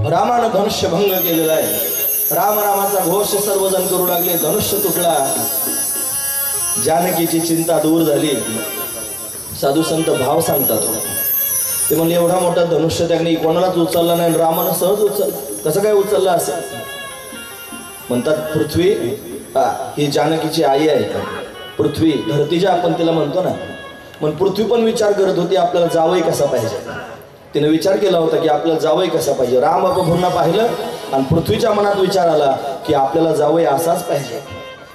रामानं धनुष्य भंग केलेला आहे। राम रामाचा घोष सर्वजण करू लागले। धनुष्य तुटला, जानकीची चिंता दूर झाली। साधू संत भाव सांगतात ते म्हणजे एवढा मोठा धनुष्य त्यांनी कोणालाच उचलला नाही, रामानं सहज उचलला। कसं काय उचलला असं म्हणतात। पृथ्वी ही जानकीची आई आहे। पृथ्वी धरतीच्या आपण तिला म्हणतो ना, पण पृथ्वी पण विचार करत होती आपल्याला जावई कसा पाहिजे। तिने विचार केला होता की आपल्याला जावई कसा पाहिजे। राम पुन्हा पाहिलं आणि पृथ्वीच्या मनात विचार आला की आपल्याला जावई असाच पाहिजे।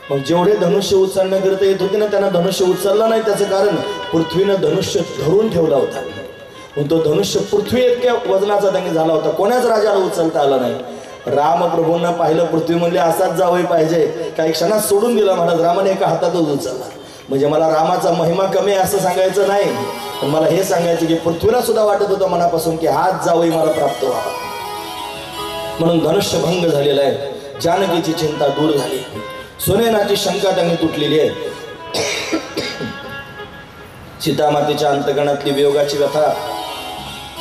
मग जेवढे धनुष्य उचलण्याकरता येत होते ना, त्यांना धनुष्य उचललं नाही। त्याचं कारण पृथ्वीनं धनुष्य धरून ठेवला होता। मग तो धनुष्य पृथ्वी इतक्या वजनाचा त्यांनी झाला होता, कोणाच राजाला उचलता आला नाही। रामप्रभूंना पाहिलं, पृथ्वी म्हणजे असाच जावई पाहिजे। काही क्षणात सोडून दिला महाराज। रामाने एका हातातच उचलला। म्हणजे मला रामाचा महिमा कमी आहे असं सांगायचं नाही, पण मला हे सांगायचं की पृथ्वीला सुद्धा वाटत होतं मनापासून की हाच जावई मला प्राप्त व्हावा। म्हणून धनुष्य भंग झालेला आहे। जानकीची चिंता दूर झाली। सुनयनाची शंका त्यांनी तुटलेली आहे। सीतामातेच्या अंतकरणातली वियोगाची व्यथा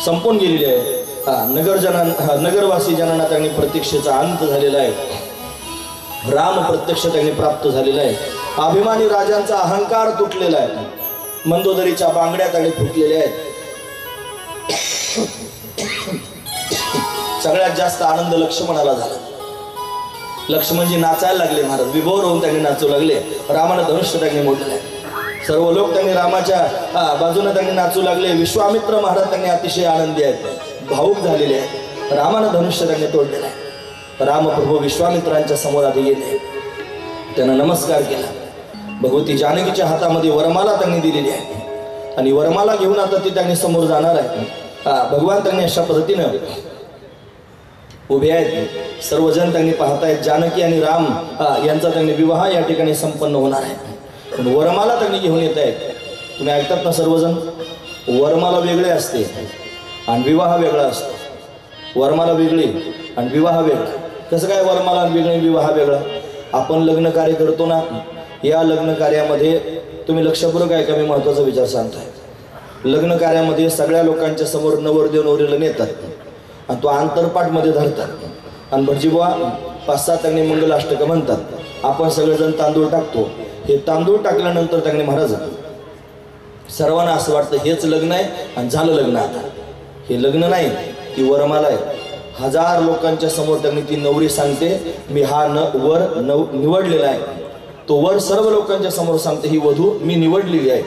संपून गेलेली आहे। नगरवासी जनांना त्यांनी प्रतीक्षेचा अंत झालेला आहे। राम प्रत्यक्ष त्यांनी प्राप्त झालेला आहे। अभिमानी राजांचा अहंकार तुटलेला आहे। मंदोदरीच्या बांगड्या त्यांनी फुटलेल्या आहेत। सगळ्यात जास्त आनंद लक्ष्मणाला झाला। लक्ष्मणजी नाचायला लागले महाराज। विभोर होऊन त्यांनी नाचू लागले। रामानं धनुष्य त्यांनी मोडले। सर्व लोक त्यांनी रामाच्या बाजूने त्यांनी नाचू लागले। विश्वामित्र महाराज त्यांनी अतिशय आनंदी आहेत, भावुक झालेले आहेत। रामानं धनुष्य त्यांनी तोडलेलं आहे। रामप्रभू विश्वामित्रांच्या समोर आधी गेले, त्यांना नमस्कार केला। भगवती जानकीच्या हातामध्ये वरमाला त्यांनी दिलेली आहे आणि वरमाला घेऊन आता ती त्यांनी समोर जाणार आहे। भगवान त्यांनी अशा पद्धतीनं उभे आहेत। सर्वजण त्यांनी पाहतायत जानकी आणि राम यांचा त्यांनी विवाह या ठिकाणी संपन्न होणार आहे। पण वरमाला त्यांनी घेऊन येत आहेत। तुम्ही ऐकतात ना सर्वजण, वरमाला वेगळे असते आणि विवाह वेगळा असतो। वरमाला वेगळी आणि विवाह वेगळा। कसं काय वरमाला वेगळी विवाह वेगळा? आपण लग्न कार्य करतो ना, या लग्न कार्यामध्ये तुम्ही लक्षपूर्वक ऐका, मी महत्त्वाचा विचार सांगतोय। लग्न कार्यामध्ये सगळ्या लोकांच्या समोर नवरदेव नवरीला नेतात आणि तो आंतरपाठमध्ये धरतात आणि भटजीबुवा 5-7 त्यांनी मंगलाष्टक म्हणतात। आपण सगळेजण तांदूळ टाकतो। हे तांदूळ टाकल्यानंतर त्यांनी महाराज सर्वांना असं वाटतं हेच लग्न आहे आणि झालं लग्न। आता हे लग्न नाही, ती वरमाला आहे। 1000 लोकांच्या समोर त्यांनी ती नवरी सांगते मी हा वर निवडलेला आहे। तो वर सर्व लोकांच्या समोर सांगते ही वधू मी निवडलेली आहे,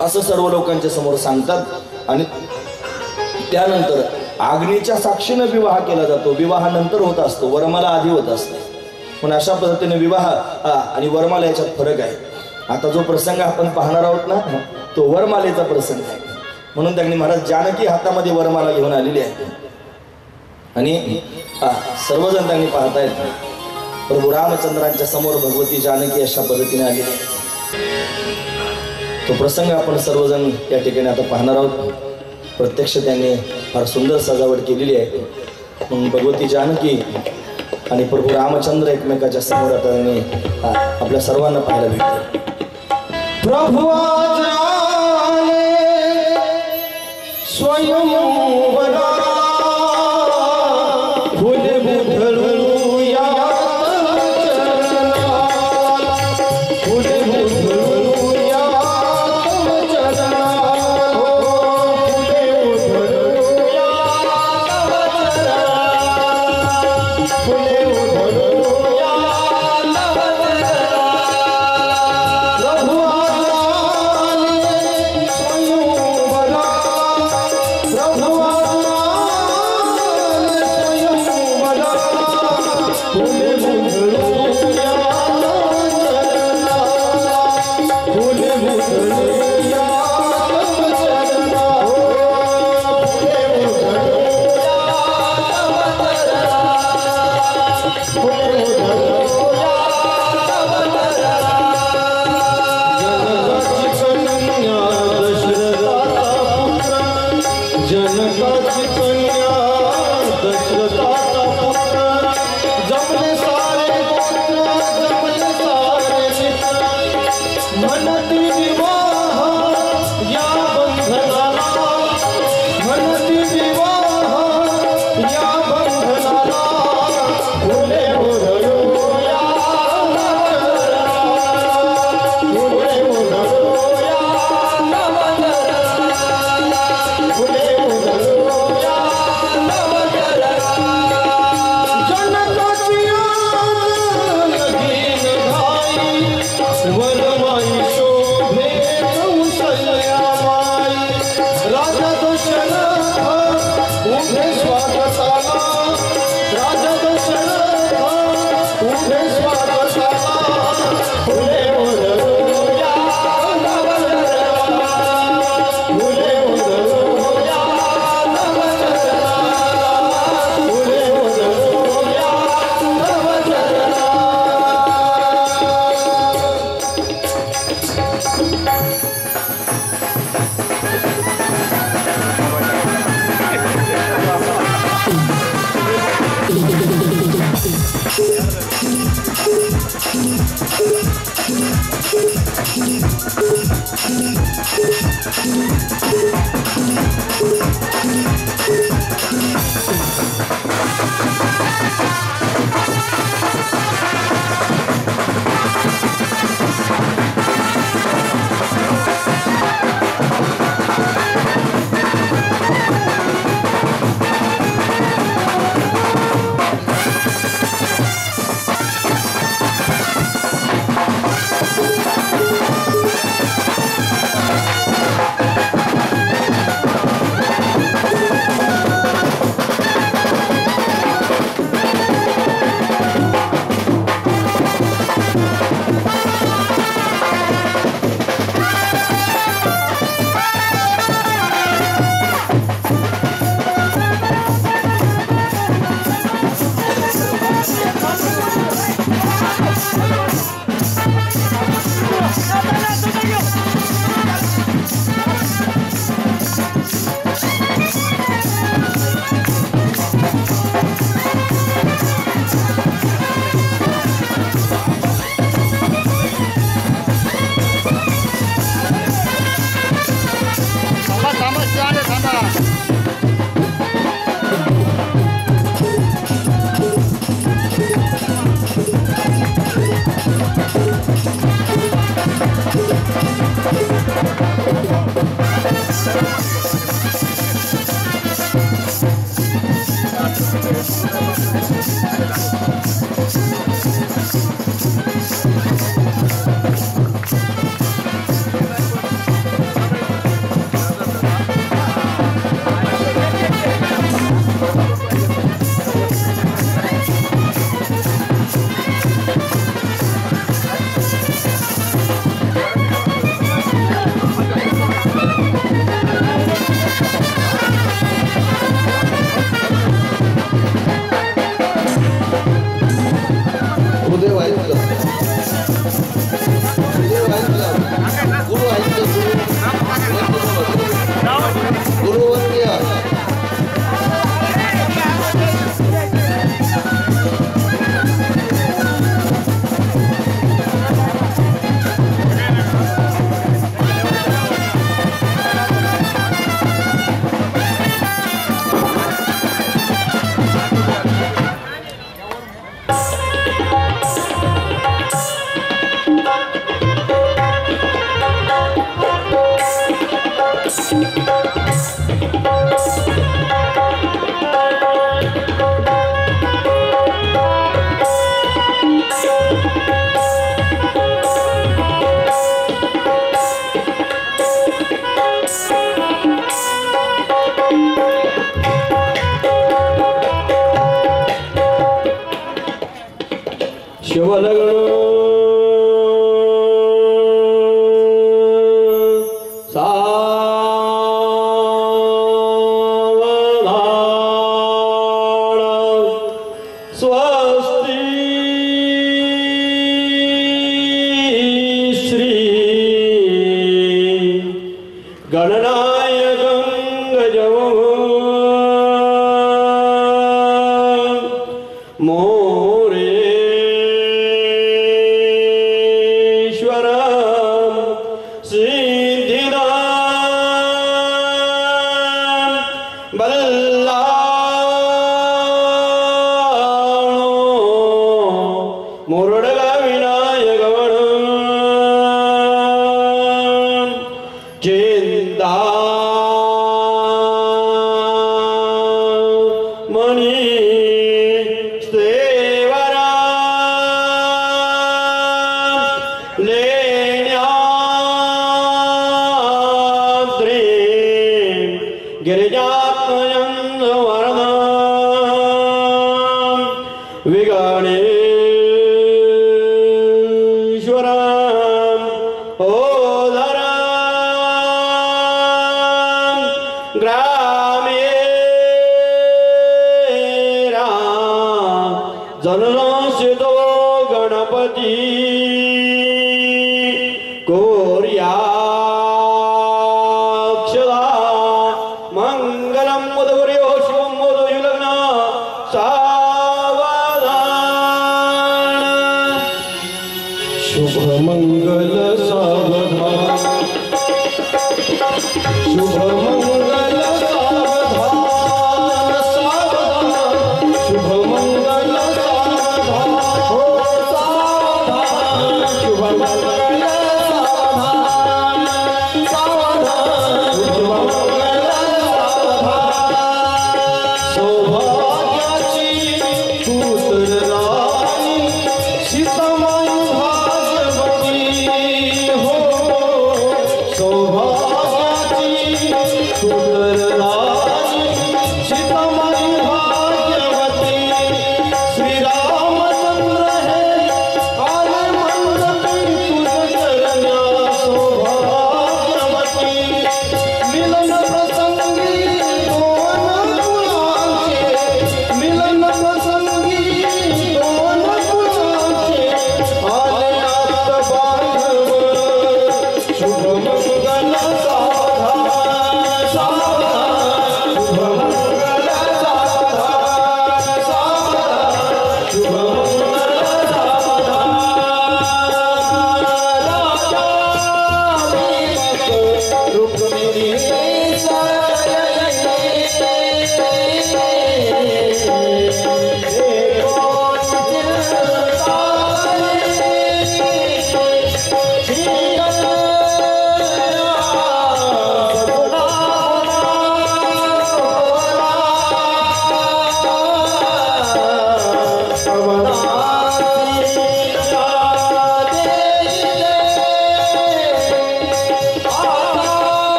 असं सर्व लोकांच्या समोर सांगतात। आणि त्यानंतर अग्नीच्या साक्षीने विवाह केला जातो। विवाह नंतर होत असतो, वरमाला आधी होत असतो। पण अशा पद्धतीने विवाह आणि वरमाला याच्यात फरक आहे। आता जो प्रसंग आपण पाहणार आहोत ना, तो वरमालेचा प्रसंग आहे। म्हणून त्यांनी महाराज जानकी हातामध्ये वरमाला घेऊन आलेली आहे आणि सर्वजण त्यांनी पाहतायत प्रभू रामचंद्रांच्या समोर भगवती जानकी अशा पद्धतीने आलेली आहे। तो प्रसंग आपण सर्वजण या ठिकाणी आता पाहणार आहोत। प्रत्यक्ष त्यांनी फार सुंदर सजावट केलेली आहे। म्हणून भगवती जानकी आणि प्रभू रामचंद्र एकमेकाच्या समोर आता त्यांनी आपल्या सर्वांना पाहायला भेटले। प्रभू स्वयंवरा प्रभु सौभाग्याची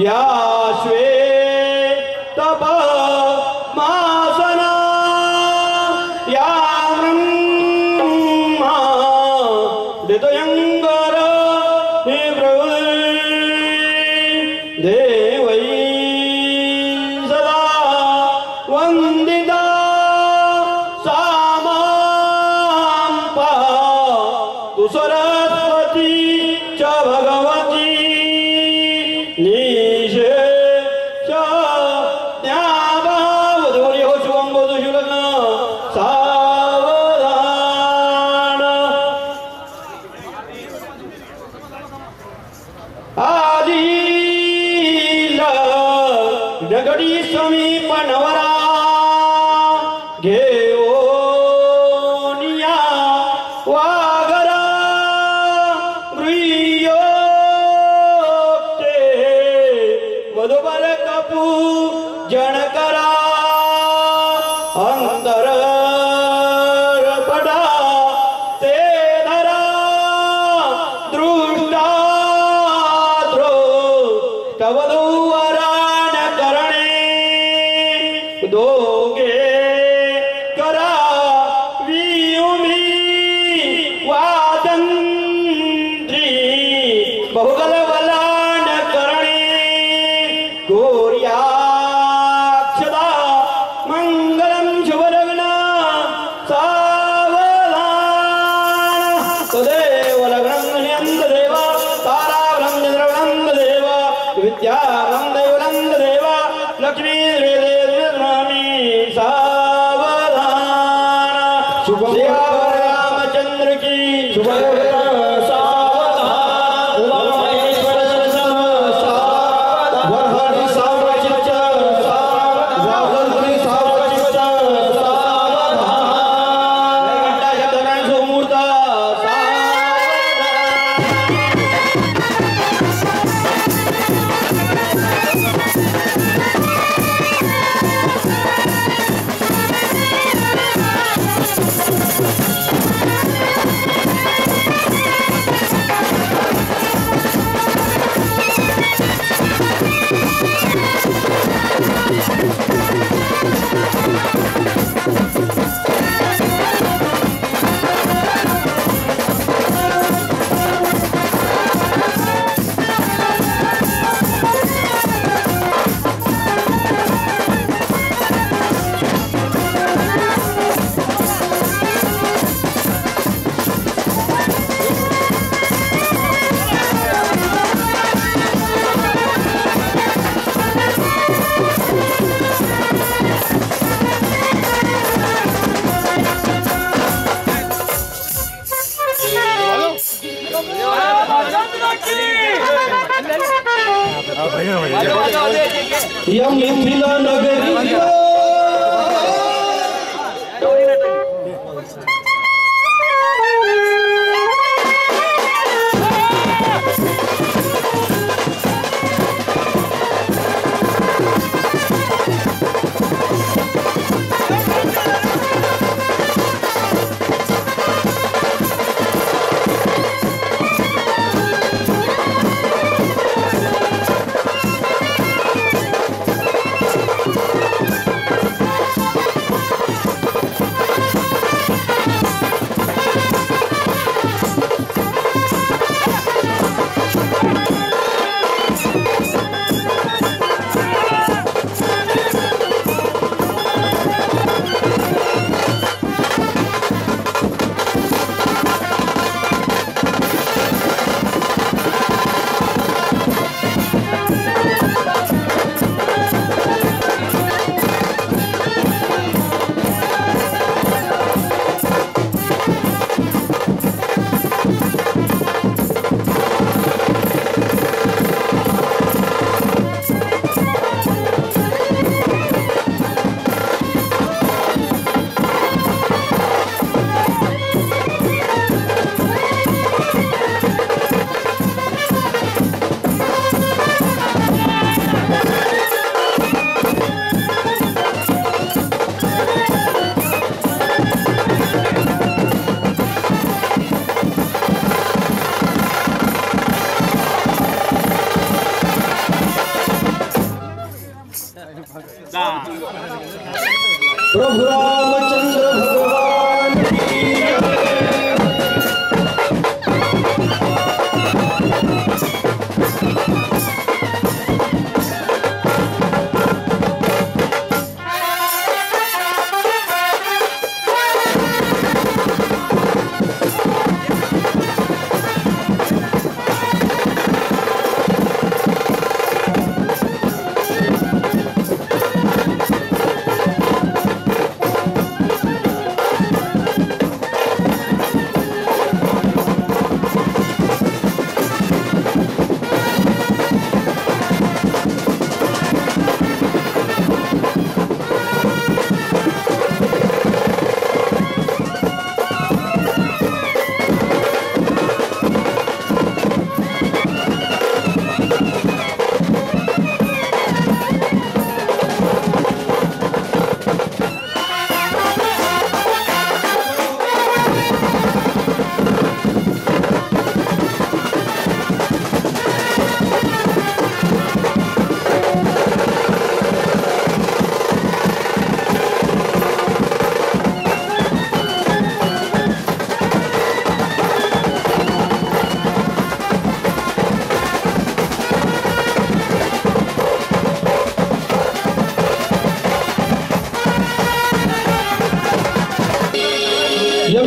या श्वेतप मासना या ब्रह्मा दितयंगर हे देवै सदा वंदिता सामांपा तु सरस्वती च भगवती निशेष ज्ञानवधूर्य हो शुभंगोदु शुलग्न सावधान आदिला नगडी समीप नवरा घेओनिया वागरा गृह्योक्ते वधुवर कपू जनकरा अंतर पडा ते धरा दृष्टा वधूवरान करणे दोघे करा वियुमी वादंत्री बहुगलबलान करणे गोर्याक्षदा मंगलम शुभलग्न सावधान तदेव लग्नं न्यन्त देवा तारावलं चन्द्रवलं देव विद्यावलं दैवलं देव लक्ष्मी देवी सावधान शुभ रामचंद्र की शुभ यम मिथिला नगरी प्रभु रामचंद्र भगवान की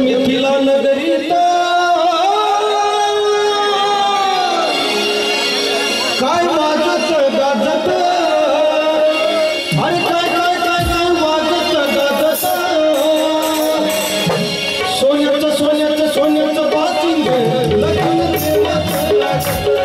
मिथिला नगरीत काय वाजत गाजत अरे काय काय काय काय वाजत गाजत सोन्याचं सोन्याचं सोन्याचं बाचिंग लग्न देवाचं लागत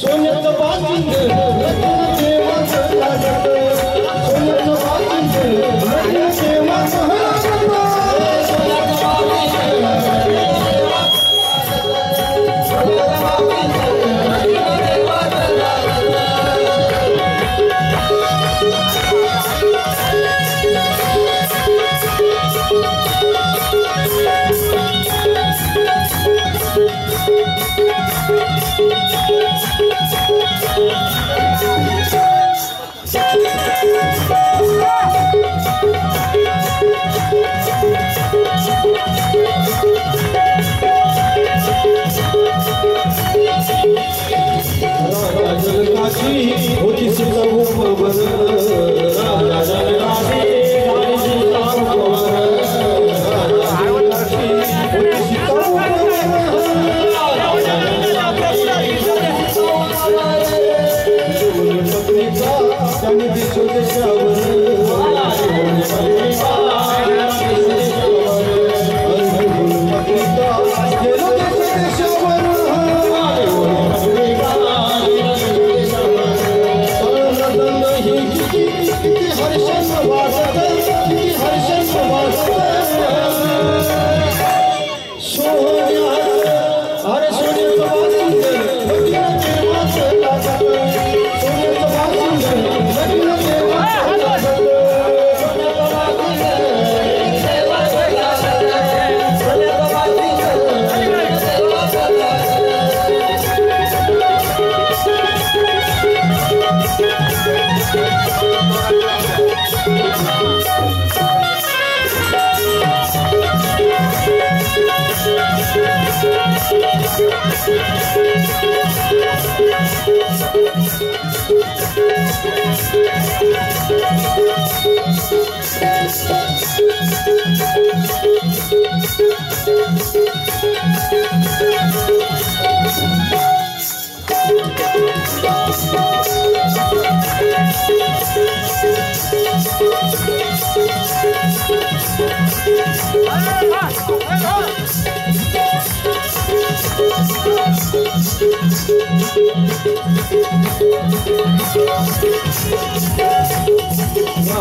सोन्याचं बाचिंग लग्न देवाचं लागत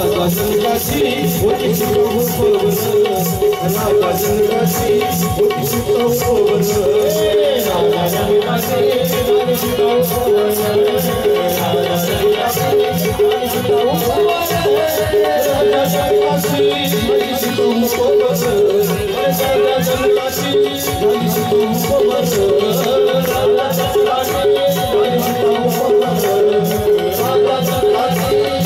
राधा जनकाची होती सीता उपवन राधा जनकाची होती सीता उपवन राधा जनकाची होती सीता उपवन राधा जनकाची होती सीता उपवन राधा जनकाची होती सीता उपवन राधा जनकाची होती सीता उपवन राधा जनकाची होती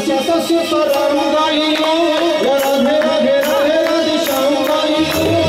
सीता सीता राम गाई राधे राधे राधे राधे श्याम गाई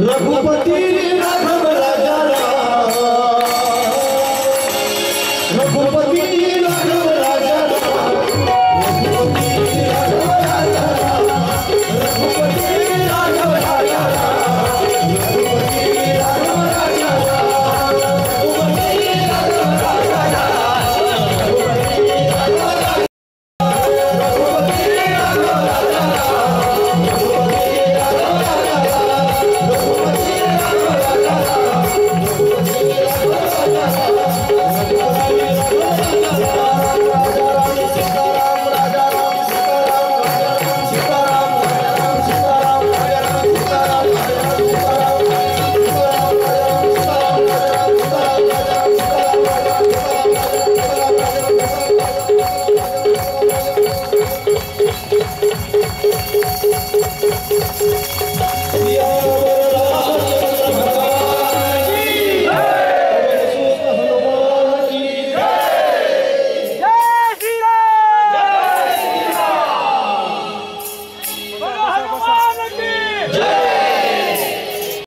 रघुपती